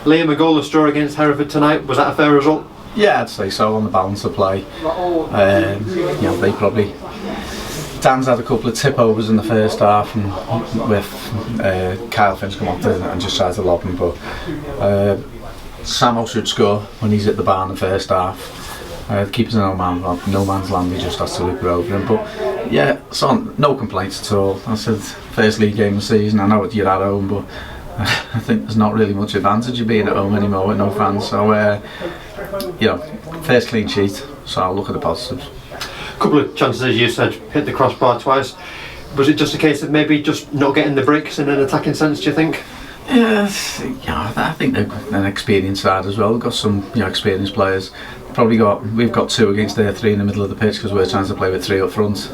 Liam, a goalless draw against Hereford tonight, was that a fair result? Yeah, I'd say so, on the balance of play. They probably... Dan's had a couple of tip overs in the first half, and with Kyle Finch come up and just tried to lob him, but Samo should score when he's at the bar in the first half. The keeper's in no man's land, he just has to look over him. But yeah, so no complaints at all. I said first league game of the season. I know you're at home, but I think there's not really much advantage of being at home anymore with no fans. So first clean sheet. So I'll look at the positives. A couple of chances, as you said, hit the crossbar twice. Was it just a case of maybe just not getting the breaks in an attacking sense, do you think? Yeah, I think they're an experienced side as well. We've got some experienced players. We've got 2 against their 3 in the middle of the pitch because we're trying to play with 3 up front.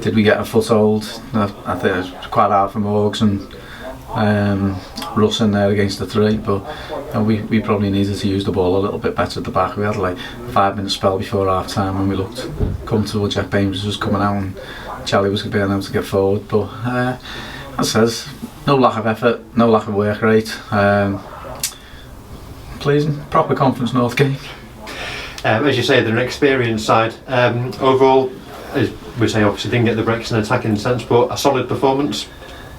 Did we get a foothold? I think it was quite hard for Morgs and Russ in there against the 3, but we probably needed to use the ball a little bit better at the back. We had like a 5-minute spell before half time when we looked comfortable. Jack Baines was coming out and Charlie was being able to get forward, but as I says, no lack of effort, no lack of work rate. Pleasing, proper Conference North game. As you say, they're an experienced side. Overall, as we say, obviously didn't get the breaks in an attacking sense, but a solid performance.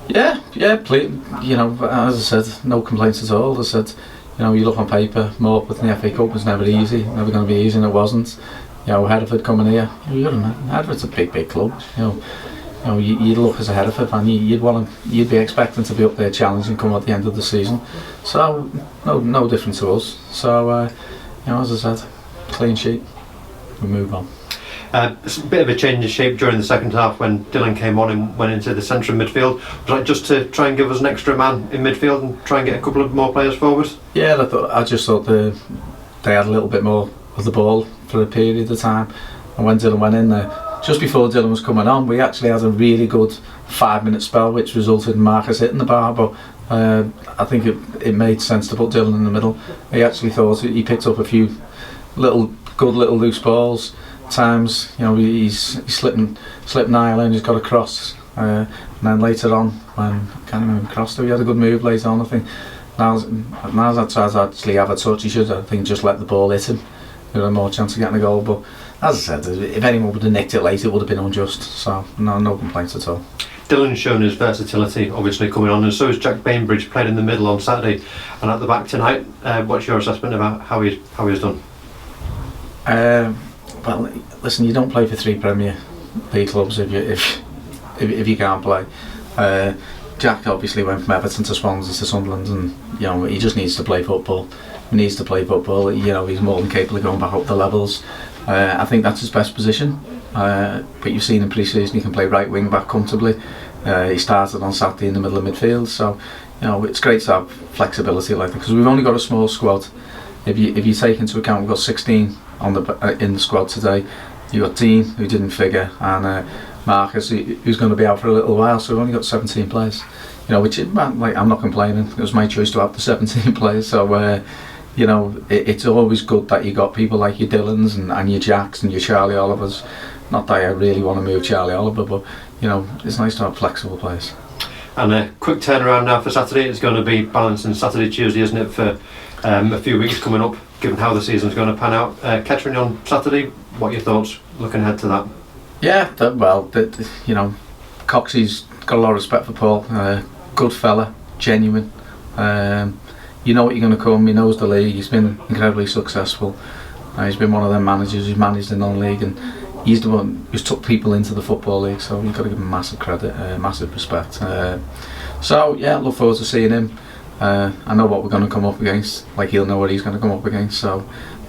Yeah. As I said, no complaints at all. As I said, you look on paper, Morpeth in the FA Cup was never easy, never going to be easy, and it wasn't. Hereford coming here, Hereford's a big club. You'd look as a Hereford fan, you'd be expecting to be up there challenging come at the end of the season. So no different to us. So as I said, clean sheet, we move on. It's a bit of a change of shape during the second half when Dylan came on and went into the centre of midfield. Was that just to try and give us an extra man in midfield and try and get a couple of more players forward? Yeah, I just thought they had a little bit more of the ball for a period of time, and when Dylan went in there, just before Dylan was coming on, we actually had a really good 5-minute spell which resulted in Marcus hitting the bar, but I think it made sense to put Dylan in the middle. He actually thought he picked up a few good little loose balls. Times, he's slipping Ireland, he's got a cross, and then later on, when I can't remember crossed, he had a good move later on. I think now I tried to actually have a touch, he should, I think, just let the ball hit him. He had a more chance of getting a goal, but as I said, if anyone would have nicked it late, it would have been unjust. So no complaints at all. Dylan's shown his versatility, obviously, coming on, and so has Jack Bainbridge, played in the middle on Saturday and at the back tonight. What's your assessment about how he's done? Well, listen, you don't play for 3 Premier League clubs if you can't play. Jack obviously went from Everton to Swansea to Sunderland, and he just needs to play football. He needs to play football. He's more than capable of going back up the levels. I think that's his best position. But you've seen in pre-season he can play right wing back comfortably. He started on Saturday in the middle of midfield, so it's great to have flexibility like that because we've only got a small squad. If you take into account we've got 16 in the squad today, you've got Dean, who didn't figure, and Marcus, who's going to be out for a little while, so we've only got 17 players. Which I'm not complaining. It was my choice to have the 17 players, so it's always good that you got people like your Dylans and your Jacks and your Charlie Olivers. Not that I really want to move Charlie Oliver, but it's nice to have flexible players. And a quick turnaround now for Saturday. It's going to be balancing Saturday, Tuesday, isn't it, for a few weeks coming up, given how the season's going to pan out. Kettering on Saturday, what are your thoughts looking ahead to that? Yeah, Coxey's got a lot of respect for Paul. Good fella, genuine. You know what you're going to come, he knows the league, he's been incredibly successful. He's been one of them managers who's managed the non-league, and he's the one who's took people into the Football League, so you've got to give him massive credit, massive respect. So yeah, look forward to seeing him. I know what we're going to come up against, like he'll know what he's going to come up against, so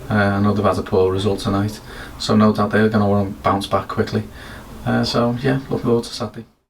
I know they've had a poor result tonight, so no doubt they're going to want to bounce back quickly. So yeah, look forward to Saturday.